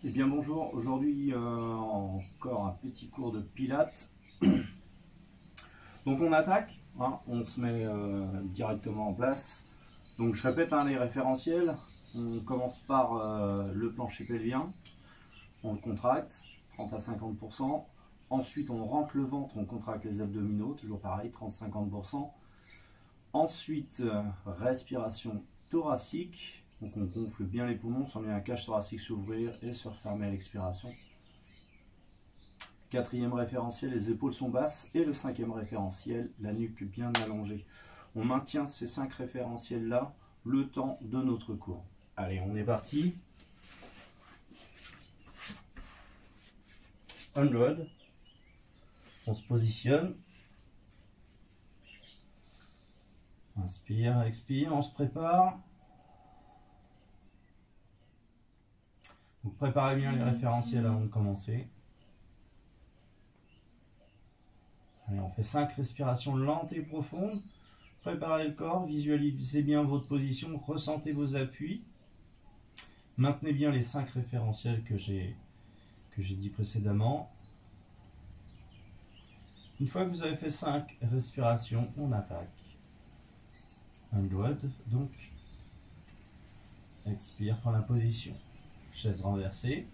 Eh bien bonjour, aujourd'hui encore un petit cours de pilates. Donc on attaque, hein, on se met directement en place. Donc je répète les référentiels. On commence par le plancher pelvien, on le contracte, 30 à 50%. Ensuite on rentre le ventre, on contracte les abdominaux, toujours pareil, 30-50%. Ensuite respiration thoracique, donc on gonfle bien les poumons, on sent bien la cage thoracique s'ouvrir et se refermer à l'expiration. Quatrième référentiel, les épaules sont basses. Et le cinquième référentiel, la nuque bien allongée. On maintient ces 5 référentiels-là le temps de notre cours. Allez, on est parti. 100. On se positionne. Inspire, expire, on se prépare. Donc préparez bien les référentiels avant de commencer. Allez, on fait 5 respirations lentes et profondes. Préparez le corps, visualisez bien votre position, ressentez vos appuis. Maintenez bien les 5 référentiels que j'ai dit précédemment. Une fois que vous avez fait 5 respirations, on attaque. 100, donc expire, prends la position. Chaise renversée.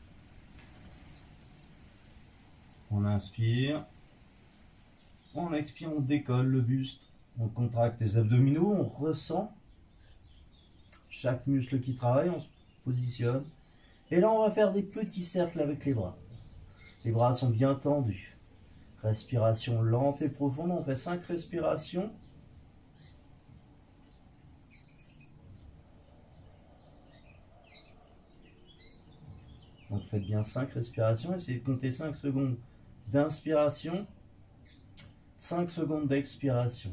On inspire. On expire, on décolle le buste. On contracte les abdominaux, on ressent chaque muscle qui travaille, on se positionne. Et là, on va faire des petits cercles avec les bras. Les bras sont bien tendus. Respiration lente et profonde. On fait 5 respirations. Donc faites bien 5 respirations. Essayez de compter 5 secondes d'inspiration, 5 secondes d'expiration.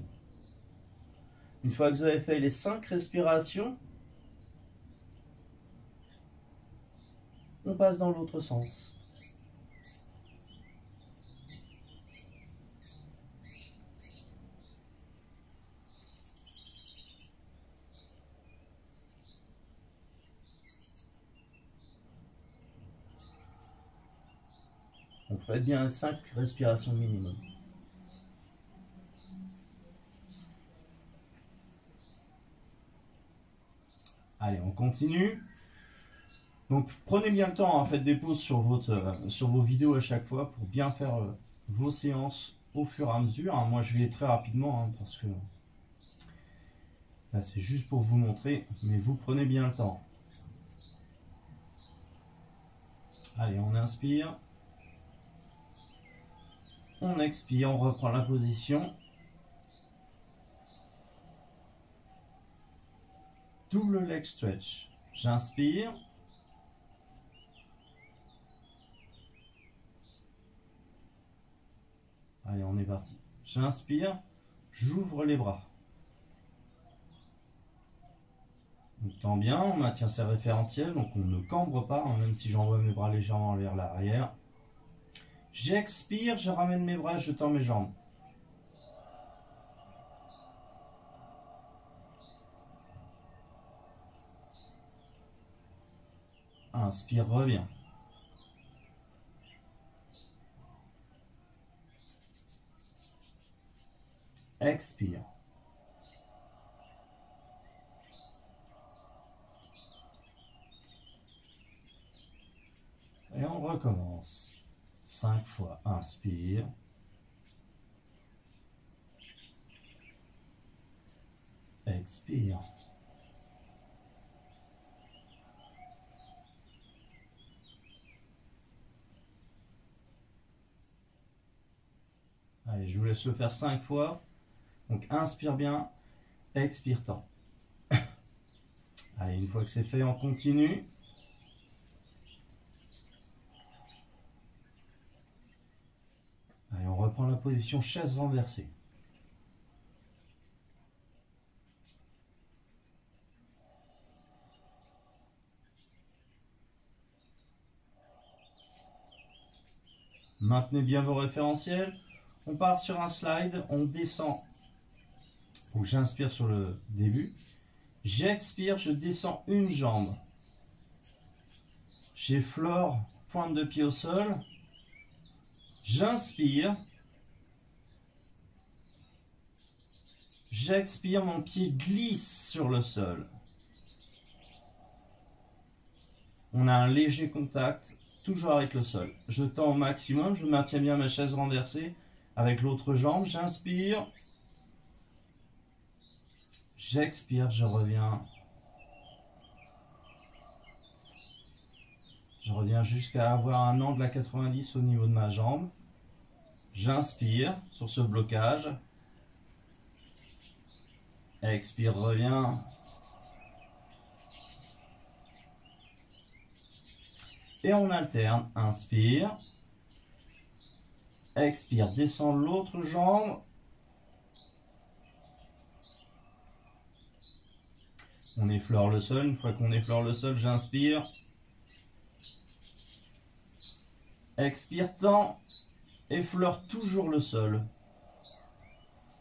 Une fois que vous avez fait les 5 respirations, on passe dans l'autre sens. Donc faites bien 5 respirations minimum. Allez, on continue. Donc prenez bien le temps, faites des pauses sur vos vidéos à chaque fois pour bien faire vos séances au fur et à mesure. Moi je vais très rapidement parce que là c'est juste pour vous montrer, mais vous prenez bien le temps. Allez, on inspire. On expire, on reprend la position. Double leg stretch. J'inspire. Allez, on est parti. J'inspire, j'ouvre les bras. On tend bien, on maintient ses référentiels, donc on ne cambre pas, même si j'envoie mes bras légèrement vers l'arrière. J'expire, je ramène mes bras, je tends mes jambes. Inspire, reviens. Expire. Et on recommence. 5 fois. Inspire. Expire. Allez, je vous laisse le faire 5 fois. Donc inspire bien, expire tant. Allez, une fois que c'est fait, on continue. Allez, on reprend la position chaise renversée. Maintenez bien vos référentiels. On part sur un slide, on descend. Donc j'inspire sur le début. J'expire, je descends une jambe. J'effleure, pointe de pied au sol. J'inspire. J'expire, mon pied glisse sur le sol. On a un léger contact, toujours avec le sol. Je tends au maximum, je maintiens bien ma chaise renversée avec l'autre jambe. J'inspire. J'expire, je reviens. Je reviens jusqu'à avoir un angle à 90 au niveau de ma jambe. J'inspire sur ce blocage. Expire, reviens. Et on alterne. Inspire. Expire, descend l'autre jambe. On effleure le sol. Une fois qu'on effleure le sol, j'inspire. Expire, tend. Effleure toujours le sol.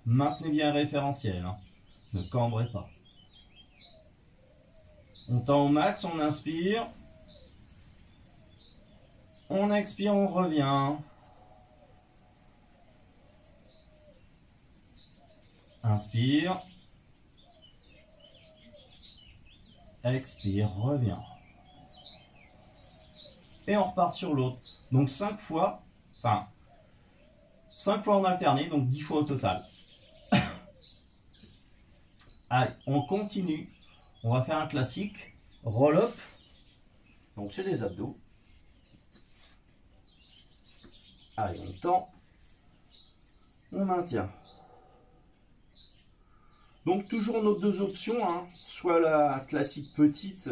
Maintenez bien le référentiel. Ne cambrez pas. On tend au max, on inspire. On expire, on revient. Inspire. Expire, revient. Et on repart sur l'autre. Donc 5 fois, enfin 5 fois en alterné, donc 10 fois au total. Allez, on continue. On va faire un classique. Roll-up. Donc c'est des abdos. Allez, on tend. On maintient. Donc toujours nos deux options, hein. Soit la classique petite,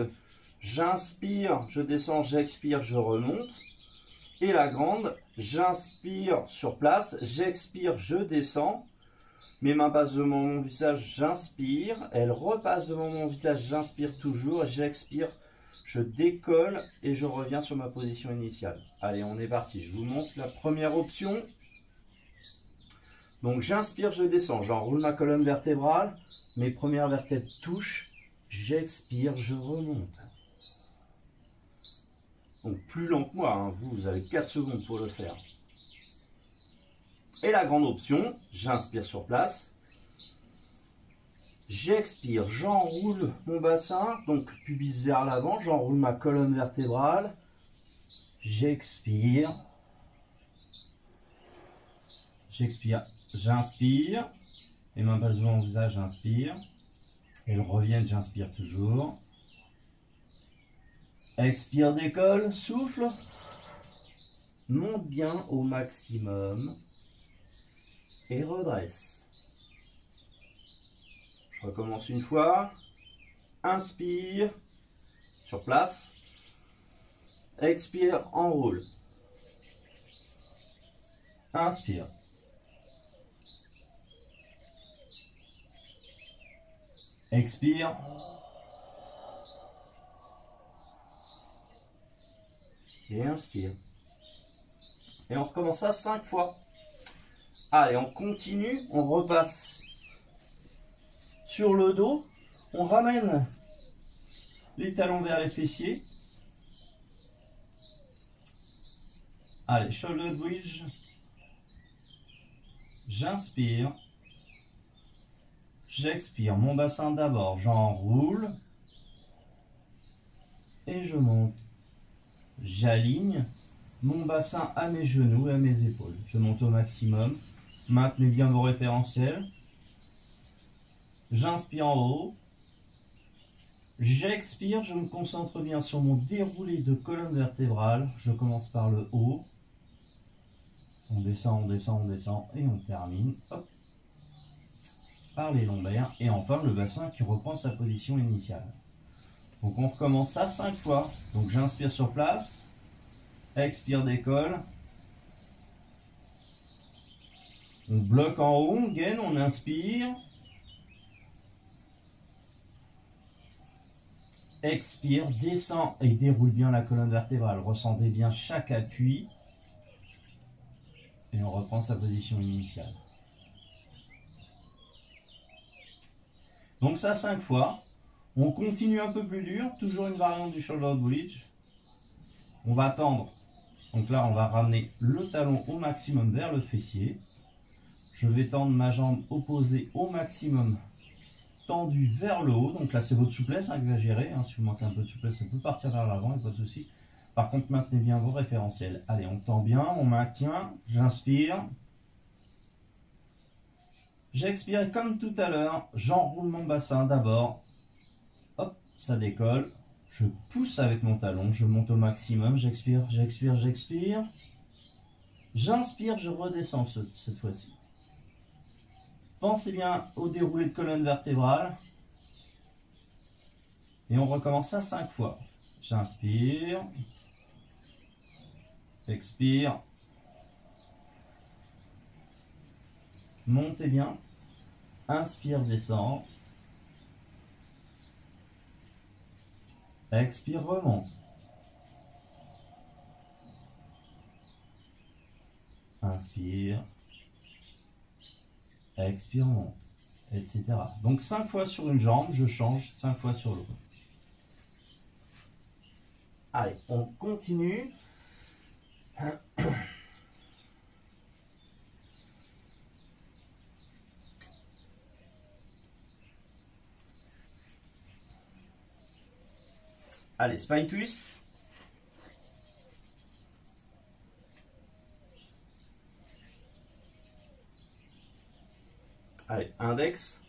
j'inspire, je descends, j'expire, je remonte. Et la grande, j'inspire sur place, j'expire, je descends. Mes mains passent devant mon visage, j'inspire. Elles repassent devant mon visage, j'inspire toujours. J'expire, je décolle et je reviens sur ma position initiale. Allez, on est parti. Je vous montre la première option. Donc j'inspire, je descends. J'enroule ma colonne vertébrale. Mes premières vertèbres touchent. J'expire, je remonte. Donc plus lent que moi, hein. Vous avez 4 secondes pour le faire. Et la grande option, j'inspire sur place. J'expire, j'enroule mon bassin, donc pubis vers l'avant, j'enroule ma colonne vertébrale. J'expire. J'expire, j'inspire. Les mains passent devant mon visage, j'inspire. Elles reviennent, j'inspire toujours. Expire, décolle, souffle. Monte bien au maximum. Et redresse. Je recommence une fois. Inspire. Sur place. Expire, enroule. Inspire. Expire. Et inspire. Et on recommence ça 5 fois. Allez, on continue, on repasse sur le dos, on ramène les talons vers les fessiers. Allez, shoulder bridge. J'inspire. J'expire, mon bassin d'abord, j'enroule. Et je monte. J'aligne mon bassin à mes genoux et à mes épaules. Je monte au maximum. Maintenez bien vos référentiels. J'inspire en haut. J'expire, je me concentre bien sur mon déroulé de colonne vertébrale. Je commence par le haut. On descend, on descend, on descend et on termine. Hop, par les lombaires. Et enfin le bassin qui reprend sa position initiale. Donc on recommence ça 5 fois. Donc j'inspire sur place. Expire, décolle. On bloque en haut, on gaine, on inspire. Expire, descend et déroule bien la colonne vertébrale. Ressentez bien chaque appui. Et on reprend sa position initiale. Donc ça 5 fois. On continue un peu plus dur. Toujours une variante du shoulder bridge. On va tendre. Donc là, on va ramener le talon au maximum vers le fessier. Je vais tendre ma jambe opposée au maximum, tendue vers le haut. Donc là, c'est votre souplesse qui va gérer. Si vous manquez un peu de souplesse, ça peut partir vers l'avant, il n'y a pas de souci. Par contre, maintenez bien vos référentiels. Allez, on tend bien, on maintient. J'inspire. J'expire comme tout à l'heure. J'enroule mon bassin d'abord. Hop, ça décolle. Je pousse avec mon talon. Je monte au maximum. J'expire, j'expire, j'expire. J'inspire, je redescends cette fois-ci. Pensez bien au déroulé de colonne vertébrale. Et on recommence ça 5 fois. J'inspire. Expire. Montez bien. Inspire, descend. Expire, remonte. Inspire. Expire, monte. Etc. Donc 5 fois sur une jambe, je change 5 fois sur l'autre. Allez, on continue. Allez, spine twist. Allez, index,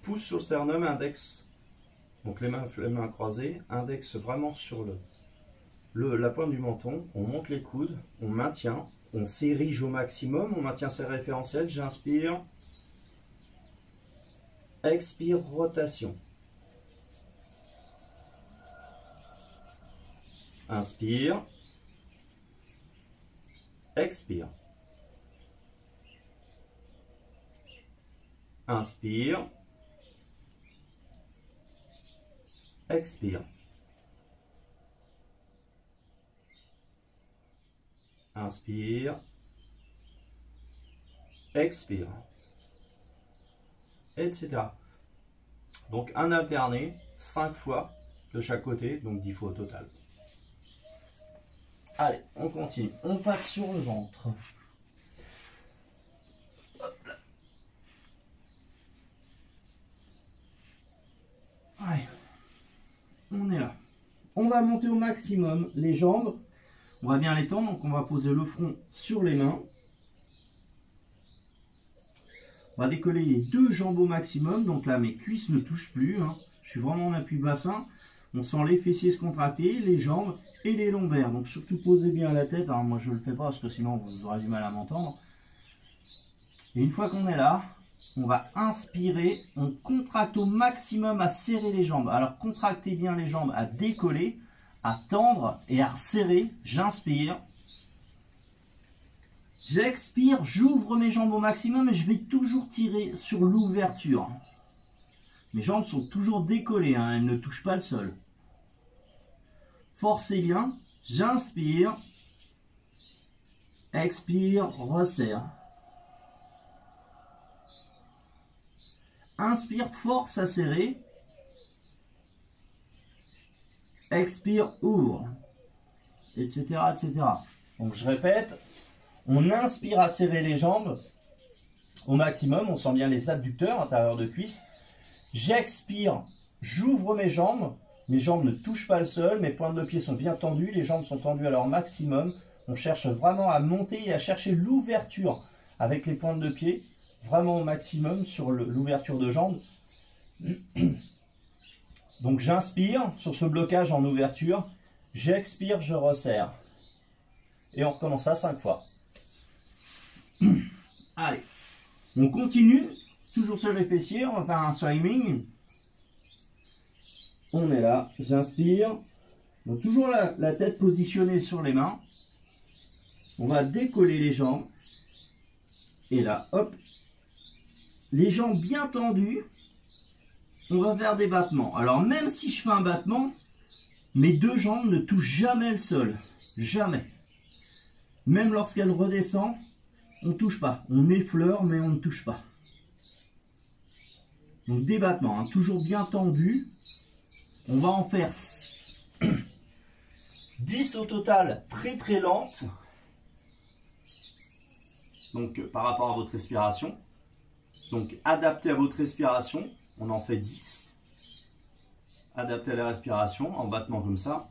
pouce sur le sternum, index, donc les mains croisées, index vraiment sur la pointe du menton, on monte les coudes, on maintient, on s'érige au maximum, on maintient ses référentiels, j'inspire, expire, rotation. Inspire, expire. Inspire, expire. Inspire, expire, etc. Donc un alterné 5 fois de chaque côté, donc 10 fois au total. Allez, on continue. On passe sur le ventre. Allez, on est là. On va monter au maximum les jambes. On va bien les tendre, donc on va poser le front sur les mains. On va décoller les 2 jambes au maximum. Donc là, mes cuisses ne touchent plus. Je suis vraiment en appui bassin. On sent les fessiers se contracter, les jambes et les lombaires. Donc surtout posez bien la tête. Alors moi je ne le fais pas parce que sinon vous aurez du mal à m'entendre. Et une fois qu'on est là, on va inspirer. On contracte au maximum à serrer les jambes. Alors contractez bien les jambes, à décoller, à tendre et à resserrer. J'inspire. J'expire, j'ouvre mes jambes au maximum et je vais toujours tirer sur l'ouverture. Mes jambes sont toujours décollées, elles ne touchent pas le sol. Forcez bien, j'inspire, expire, resserre. Inspire, force à serrer. Expire, ouvre, etc., etc. Donc je répète, on inspire à serrer les jambes au maximum, on sent bien les adducteurs intérieurs de cuisse. J'expire, j'ouvre mes jambes ne touchent pas le sol, mes pointes de pied sont bien tendues, les jambes sont tendues à leur maximum. On cherche vraiment à monter et à chercher l'ouverture avec les pointes de pied, vraiment au maximum sur l'ouverture de jambes. Donc j'inspire sur ce blocage en ouverture, j'expire, je resserre. Et on recommence ça 5 fois. Allez, on continue, toujours sur les fessiers, on va faire un swimming. On est là, j'inspire, donc toujours la tête positionnée sur les mains. On va décoller les jambes. Et là, hop, les jambes bien tendues. On va faire des battements. Alors même si je fais un battement, mes 2 jambes ne touchent jamais le sol. Jamais. Même lorsqu'elles redescendent, on ne touche pas. On effleure, mais on ne touche pas. Donc des battements, toujours bien tendus. On va en faire 10 au total très très lentes. Donc par rapport à votre respiration. Donc adapté à votre respiration, on en fait 10. Adapté à la respiration, en battement comme ça.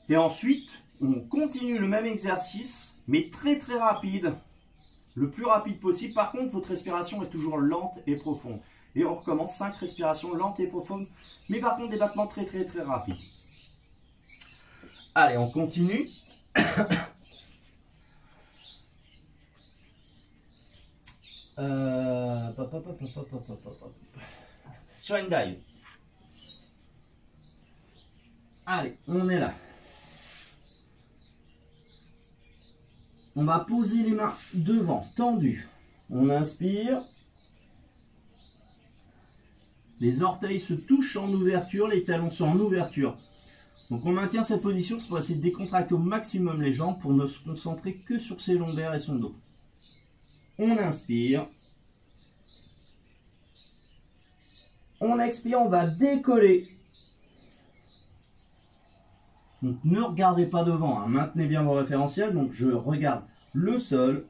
Et ensuite, on continue le même exercice, mais très très rapide. Le plus rapide possible. Par contre, votre respiration est toujours lente et profonde. Et on recommence 5 respirations lentes et profondes. Mais par contre, des battements très très très rapides. Allez, on continue. Sur une dive. Allez, on est là. On va poser les mains devant, tendues. On inspire. Les orteils se touchent en ouverture, les talons sont en ouverture. Donc on maintient cette position, c'est pour essayer de décontracter au maximum les jambes pour ne se concentrer que sur ses lombaires et son dos. On inspire. On expire, on va décoller. Donc ne regardez pas devant, hein. Maintenez bien vos référentiels. Donc je regarde le sol,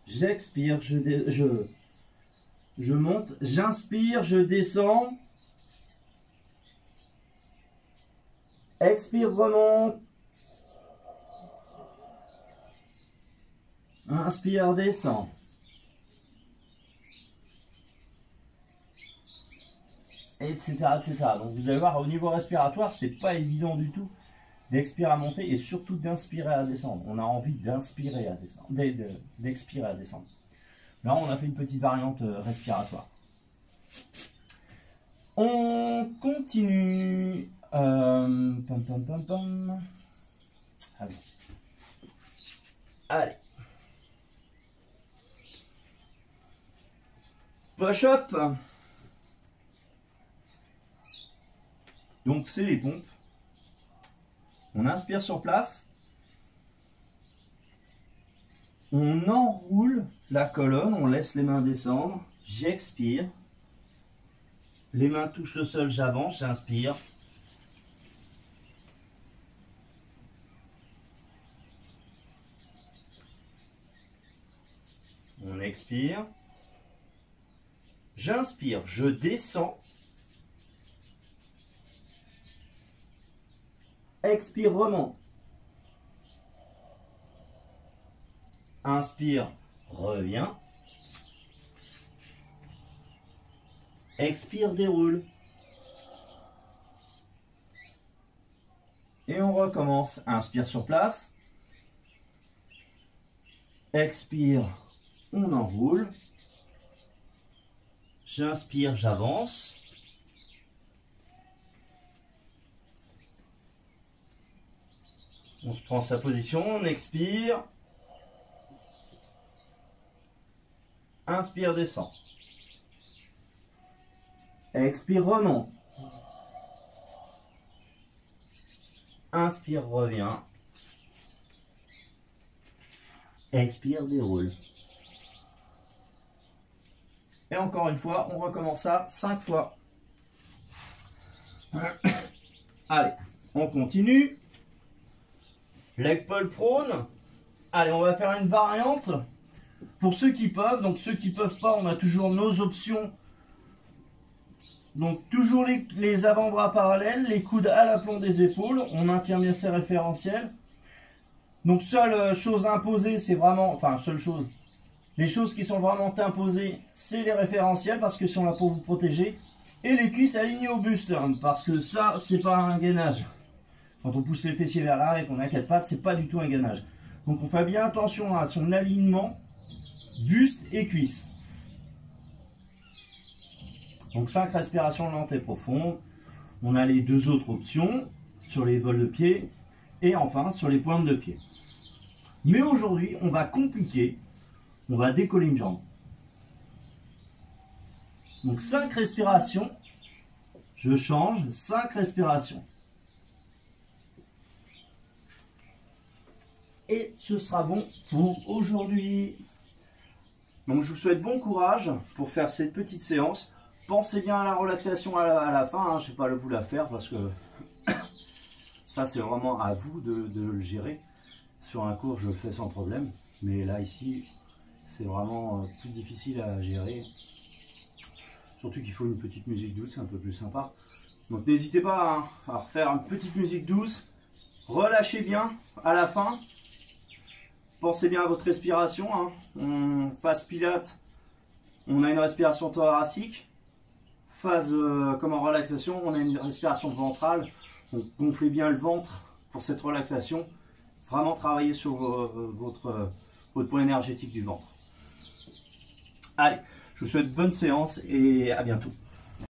j'expire, je monte, j'inspire, je descends. Expire, remonte. Inspire, descend. Etc., etc. Donc vous allez voir, au niveau respiratoire, c'est pas évident du tout d'expirer à monter et surtout d'inspirer à descendre. On a envie d'inspirer à descendre, d'expirer à descendre. Là, on a fait une petite variante respiratoire. On continue. Pam, pam, pam, pam. Ah oui. Allez. Push-up. Donc, c'est les pompes. On inspire sur place. On enroule la colonne. On laisse les mains descendre. J'expire. Les mains touchent le sol. J'avance. J'inspire. On expire. J'inspire. Je descends. Expire, remonte. Inspire, reviens. Expire, déroule. Et on recommence. Inspire sur place. Expire, on enroule. J'inspire, j'avance. On se prend sa position, on expire. Inspire, descend. Expire, remonte. Inspire, revient. Expire, déroule. Et encore une fois, on recommence ça 5 fois. Allez, on continue. Leg pull prone. Allez, on va faire une variante pour ceux qui peuvent. Donc ceux qui peuvent pas, on a toujours nos options. Donc toujours les avant-bras parallèles, les coudes à l'aplomb des épaules. On maintient bien ses référentiels. Donc seule chose imposée, c'est vraiment, enfin seule chose. Les choses qui sont vraiment imposées, c'est les référentiels parce que sont là pour vous protéger. Et les cuisses alignées au buste, parce que ça, c'est pas un gainage. Quand on pousse les fessiers vers l'arrière et qu'on a 4 pattes, c'est pas du tout un gainage. Donc on fait bien attention à son alignement buste et cuisse. Donc 5 respirations lentes et profondes. On a les deux autres options sur les bols de pied et enfin sur les pointes de pied. Mais aujourd'hui, on va compliquer. On va décoller une jambe. Donc 5 respirations. Je change, 5 respirations. Et ce sera bon pour aujourd'hui. Donc je vous souhaite bon courage pour faire cette petite séance. Pensez bien à la relaxation à la fin, hein. Je ne vais pas vous la faire parce que Ça, c'est vraiment à vous de le gérer. Sur un cours, je le fais sans problème. Mais là, ici, c'est vraiment plus difficile à gérer. Surtout qu'il faut une petite musique douce, c'est un peu plus sympa. Donc n'hésitez pas hein, à refaire une petite musique douce. Relâchez bien à la fin. Pensez bien à votre respiration. Hein. Phase pilates, on a une respiration thoracique. Phase comme en relaxation, on a une respiration ventrale. Donc gonflez bien le ventre pour cette relaxation. Vraiment travailler sur votre point énergétique du ventre. Allez, je vous souhaite bonne séance et à bientôt.